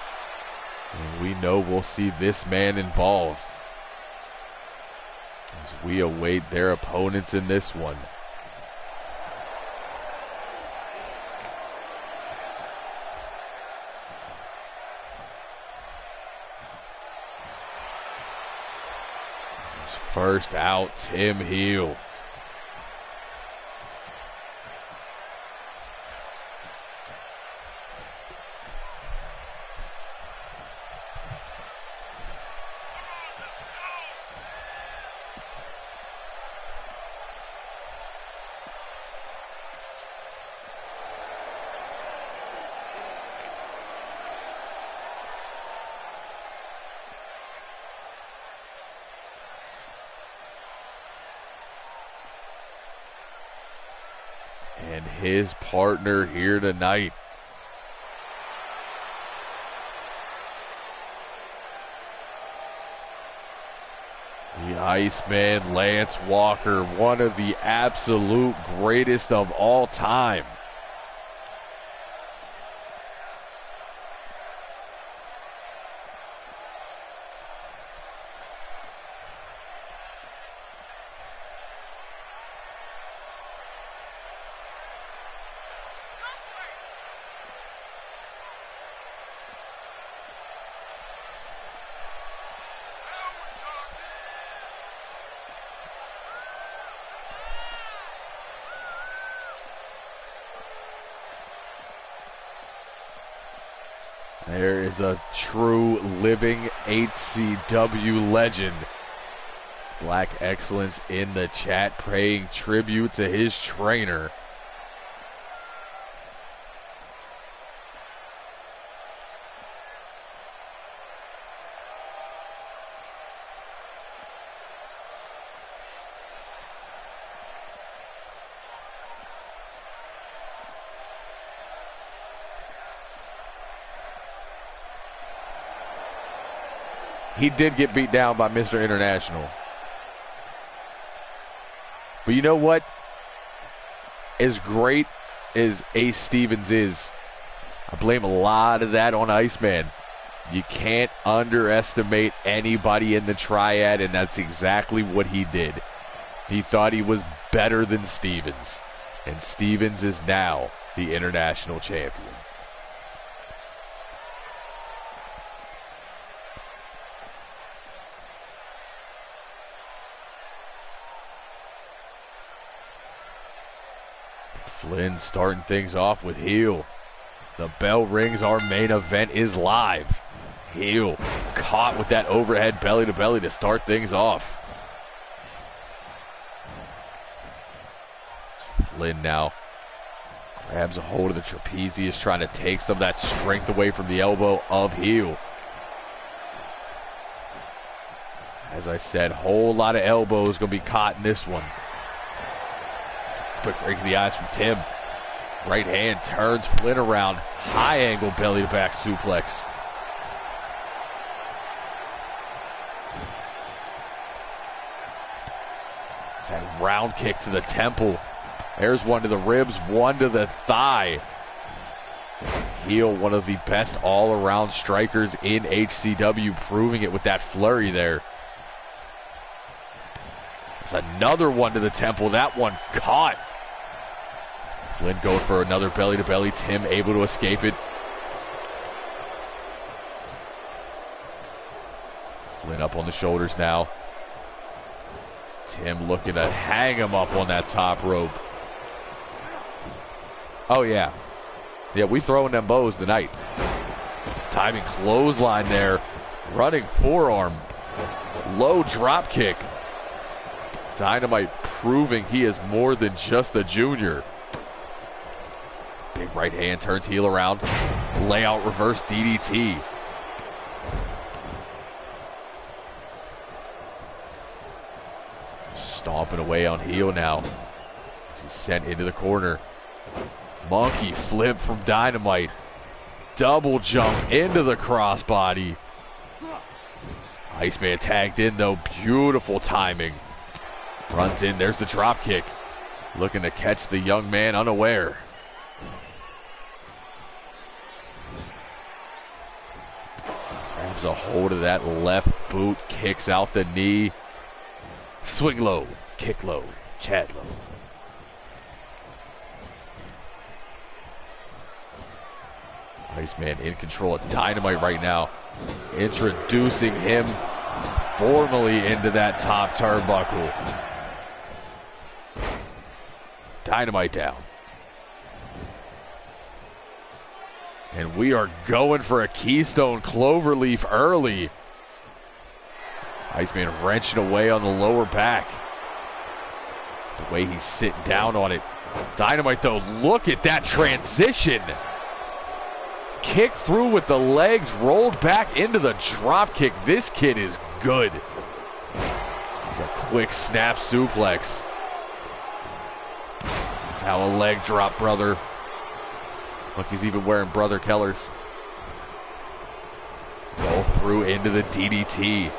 [SPEAKER 1] And we know we'll see this man involved as we await their opponents in this one. First out, Tim Heel. And his partner here tonight. The Iceman Lance Walker, one of the absolute greatest of all time. There is a true living HCW legend. Black Excellence in the chat paying tribute to his trainer. He did get beat down by Mr. International. But you know what? As great as Ace Stevens is, I blame a lot of that on Iceman. You can't underestimate anybody in the triad, and that's exactly what he did. He thought he was better than Stevens, and Stevens is now the international champion. Flynn starting things off with heel. The bell rings, our main event is live. Heel caught with that overhead belly to belly to start things off. Flynn now grabs a hold of the trapezius, trying to take some of that strength away from the elbow of Heel. As I said, whole lot of elbows going to be caught in this one. Quick break of the eyes from Tim. Right hand turns Flynn around. High angle belly to back suplex. It's that round kick to the temple. There's one to the ribs, one to the thigh. Heel, one of the best all-around strikers in HCW, proving it with that flurry there. There's another one to the temple. That one caught. Flynn going for another belly-to-belly. Tim able to escape it. Flynn up on the shoulders now. Tim looking to hang him up on that top rope. Oh, yeah. Yeah, we throwing them bows tonight. Timing clothesline there. Running forearm. Low drop kick. Dynamite proving he is more than just a junior. Big right hand turns heel around. Layout reverse DDT. Stomping away on heel now. He's sent into the corner. Monkey flip from Dynamite. Double jump into the crossbody. Iceman tagged in though. Beautiful timing. Runs in. There's the drop kick. Looking to catch the young man unaware. Grabs a hold of that left boot. Kicks out the knee. Swing low. Kick low. Chad low. Iceman in control of Dynamite right now. Introducing him formally into that top turnbuckle. Dynamite down. And we are going for a Keystone Cloverleaf early. Iceman wrenching away on the lower back. The way he's sitting down on it. Dynamite though, look at that transition. Kick through with the legs, rolled back into the drop kick. This kid is good. A quick snap suplex. Now a leg drop, brother. Look, he's even wearing Brother Keller's. Roll through into the DDT.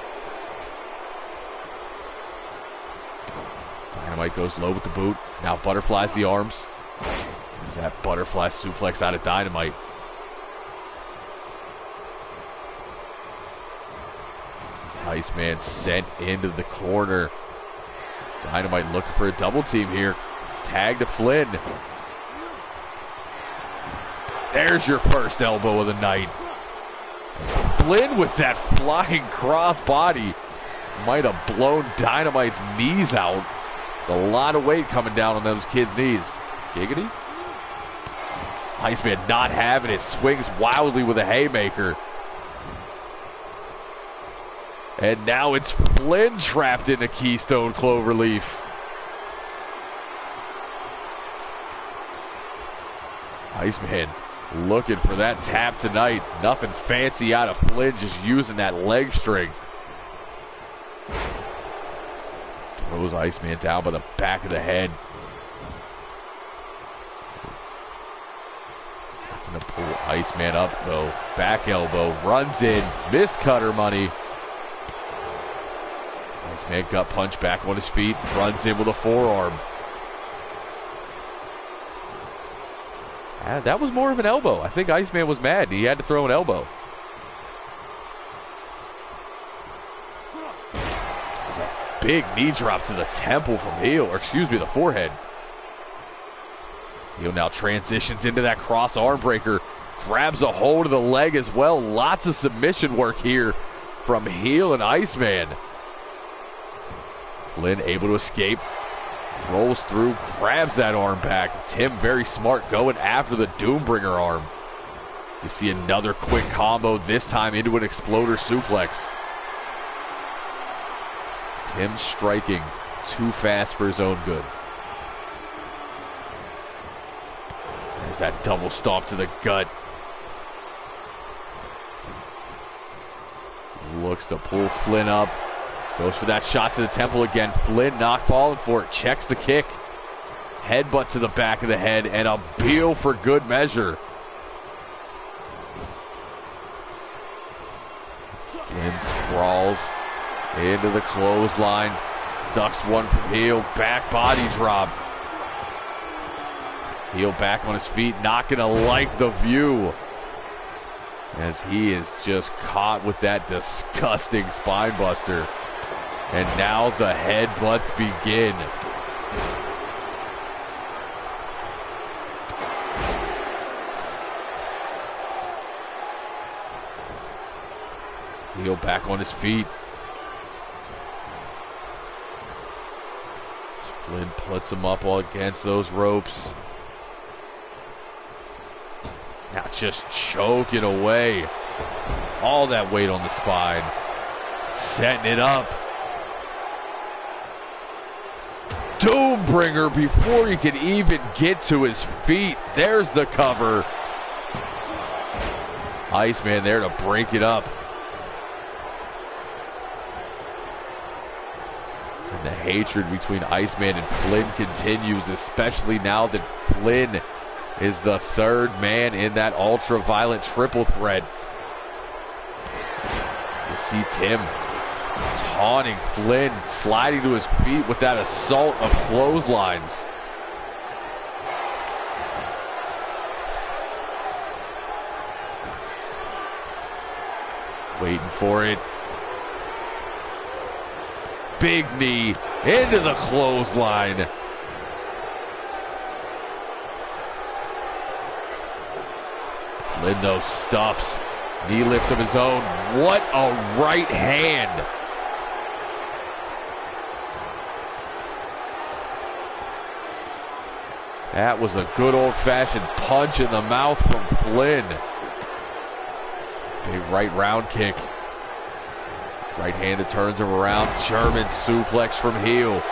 [SPEAKER 1] Dynamite goes low with the boot. Now butterflies the arms. There's that butterfly suplex out of Dynamite. Iceman sent into the corner. Dynamite looking for a double team here. Tag to Flynn. There's your first elbow of the night. Flynn with that flying cross body might have blown Dynamite's knees out. There's a lot of weight coming down on those kids' knees. Giggity. Iceman not having it. Swings wildly with a haymaker. And now it's Flynn trapped in a Keystone Cloverleaf. Iceman looking for that tap tonight. Nothing fancy out of Flynn, just using that leg strength. Throws Iceman down by the back of the head. Gonna pull Iceman up though. Back elbow, runs in, missed cutter money. Iceman gut punch back on his feet, runs in with a forearm. That was more of an elbow. I think Iceman was mad. He had to throw an elbow. It's a big knee drop to the temple from heel, or excuse me, the forehead. Heel now transitions into that cross arm breaker. Grabs a hold of the leg as well. Lots of submission work here from heel and Iceman. Flynn able to escape. Rolls through, grabs that arm back. Tim very smart going after the Doombringer arm. You see another quick combo, this time into an exploder suplex. Tim striking too fast for his own good. There's that double stomp to the gut. Looks to pull Flynn up. Goes for that shot to the temple again. Flynn not falling for it. Checks the kick. Headbutt to the back of the head and a heel for good measure. Flynn sprawls into the clothesline. Ducks one from heel. Back body drop. Heel back on his feet. Not going to like the view, as he is just caught with that disgusting spine buster. And now the headbutts begin. Heel back on his feet. Flynn puts him up all against those ropes. Now just choking away all that weight on the spine. Setting it up. Doombringer before he can even get to his feet. There's the cover. Iceman there to break it up. And the hatred between Iceman and Flynn continues, especially now that Flynn is the third man in that ultra-violent triple threat. You see Tim taunting Flynn, sliding to his feet with that assault of clotheslines. Waiting for it. Big knee into the clothesline. Flynn though stuffs. Knee lift of his own. What a right hand. That was a good old-fashioned punch in the mouth from Flynn. Big right round kick. Right hand that turns him around. German suplex from heel.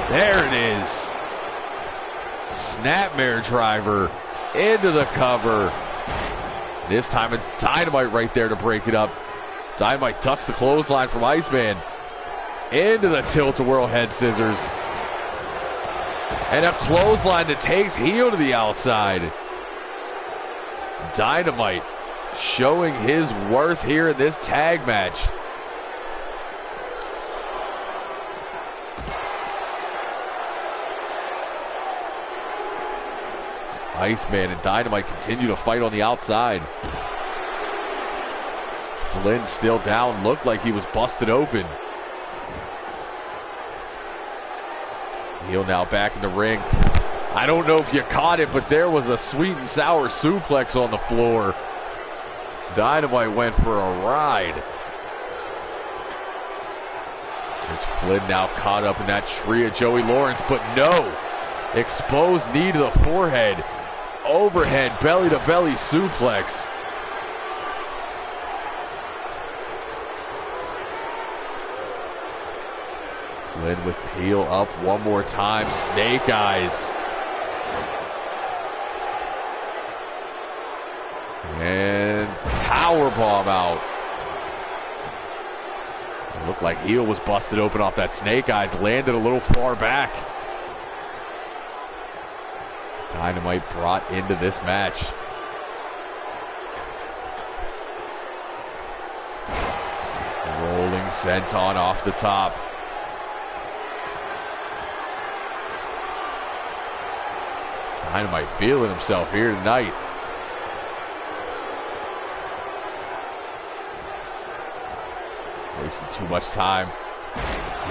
[SPEAKER 1] There it is. Snapmare driver into the cover. This time it's Dynamite right there to break it up. Dynamite ducks the clothesline from Iceman into the tilt-a-whirl head scissors. And a clothesline that takes heel to the outside. Dynamite showing his worth here in this tag match. Iceman and Dynamite continue to fight on the outside. Flynn still down, looked like he was busted open. Heel now back in the ring. I don't know if you caught it, but there was a sweet and sour suplex on the floor. Dynamite went for a ride. As Flynn now caught up in that tree of Joey Lawrence, but no. Exposed knee to the forehead. Overhead belly-to-belly suplex. Flynn with heel up one more time. Snake eyes. And powerbomb out. It looked like heel was busted open off that snake eyes. Landed a little far back. Dynamite brought into this match. Rolling senton off the top. Dynamite feeling himself here tonight. Wasted too much time.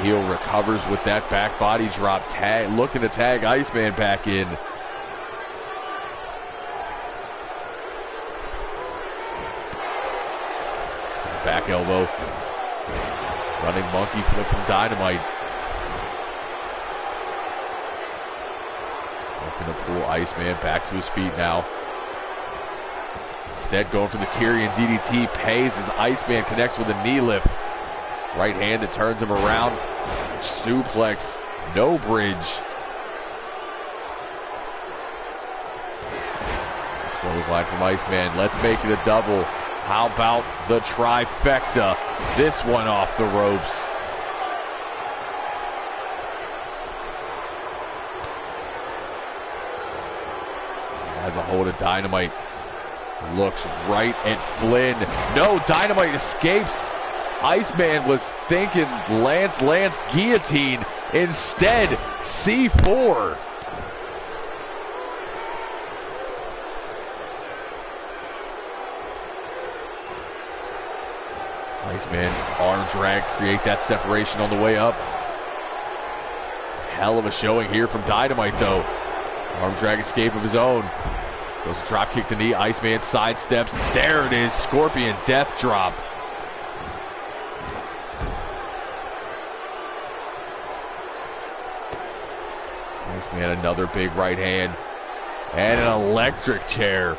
[SPEAKER 1] Heel recovers with that back body drop. Tag, looking to tag Iceman back in. Back elbow. Running monkey flip from Dynamite. Looking to pull Iceman back to his feet now. Instead, going for the Tyrian DDT. Pays as Iceman connects with a knee lift. Right hand that turns him around. Suplex. No bridge. Clothesline from Iceman. Let's make it a double. How about the trifecta? This one off the ropes. Has a hold of Dynamite. Looks right at Flynn. No, Dynamite escapes. Iceman was thinking Lance guillotine. Instead, C4. Iceman, arm drag, create that separation on the way up. Hell of a showing here from Dynamite, though. Arm drag escape of his own. Goes to drop kick the knee. Iceman sidesteps. There it is. Scorpion death drop. Iceman, another big right hand. And an electric chair.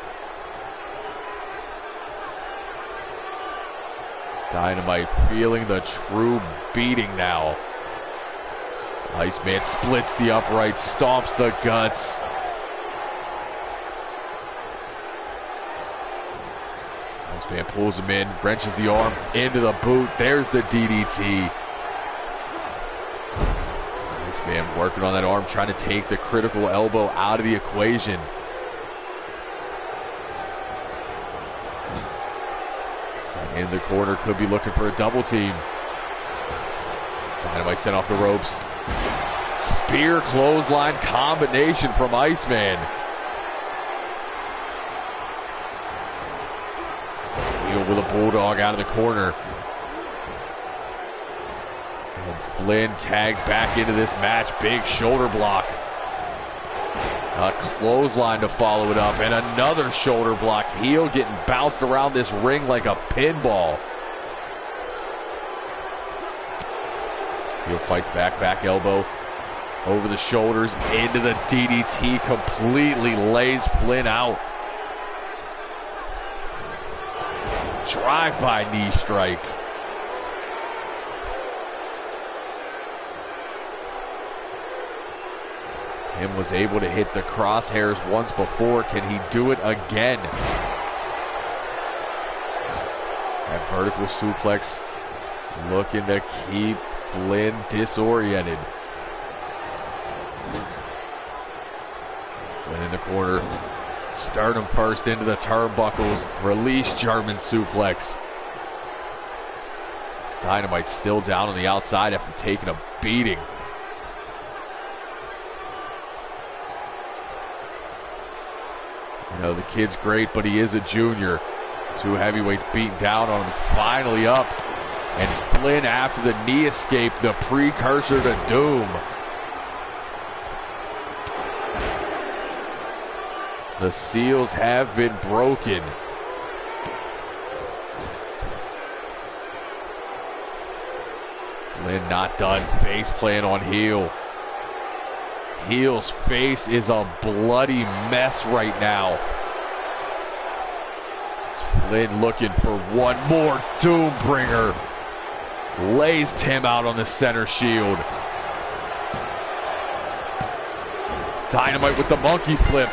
[SPEAKER 1] Dynamite feeling the true beating now. Iceman splits the upright, stomps the guts. Iceman pulls him in, wrenches the arm into the boot. There's the DDT. Iceman working on that arm, trying to take the critical elbow out of the equation. In the corner, could be looking for a double team. Dynamite sent off the ropes. Spear clothesline combination from Iceman. Wheel with a bulldog out of the corner. And Flynn tagged back into this match. Big shoulder block. A clothesline to follow it up, and another shoulder block. Heel getting bounced around this ring like a pinball. Heel fights back, back elbow. Over the shoulders, into the DDT. Completely lays Flynn out. Drive-by knee strike. Tim was able to hit the crosshairs once before. Can he do it again? That vertical suplex looking to keep Flynn disoriented. Flynn in the corner. Sternum first into the turnbuckles. Release German suplex. Dynamite still down on the outside after taking a beating. You know, the kid's great, but he is a junior. Two heavyweights beating down on him. Finally up. And Flynn, after the knee escape, the precursor to doom. The seals have been broken. Flynn not done. Face plant on heel. Heel's face is a bloody mess right now. Flynn looking for one more doom bringer. Lays Tim out on the center shield. Dynamite with the monkey flip.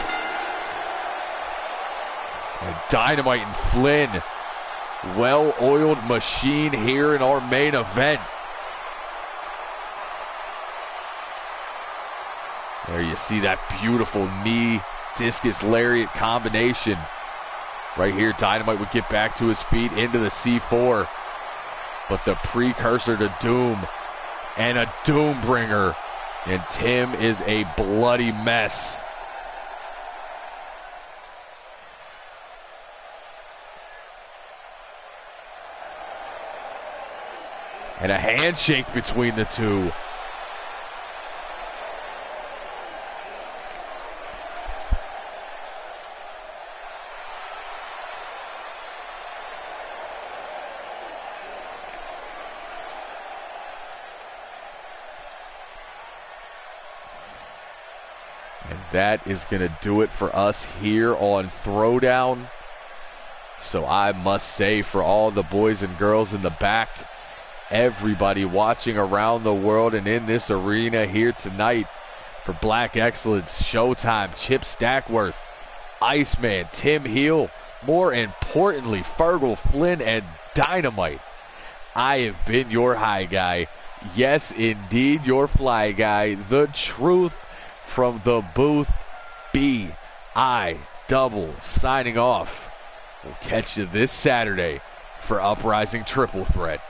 [SPEAKER 1] And Dynamite and Flynn. Well-oiled machine here in our main event. There you see that beautiful knee discus lariat combination. Right here, Dynamite would get back to his feet into the C4. But the precursor to doom and a doom bringer. And Tim is a bloody mess. And a handshake between the two. And that is going to do it for us here on Throwdown. So I must say, for all the boys and girls in the back, everybody watching around the world and in this arena here tonight, for Black Excellence, Showtime, Chip Stackworth, Iceman, Tim Heel, more importantly, Fergal, Flynn, and Dynamite, I have been your high guy. Yes, indeed, your fly guy. The truth from the booth, B.I. Double, signing off. We'll catch you this Saturday for Uprising Triple Threat.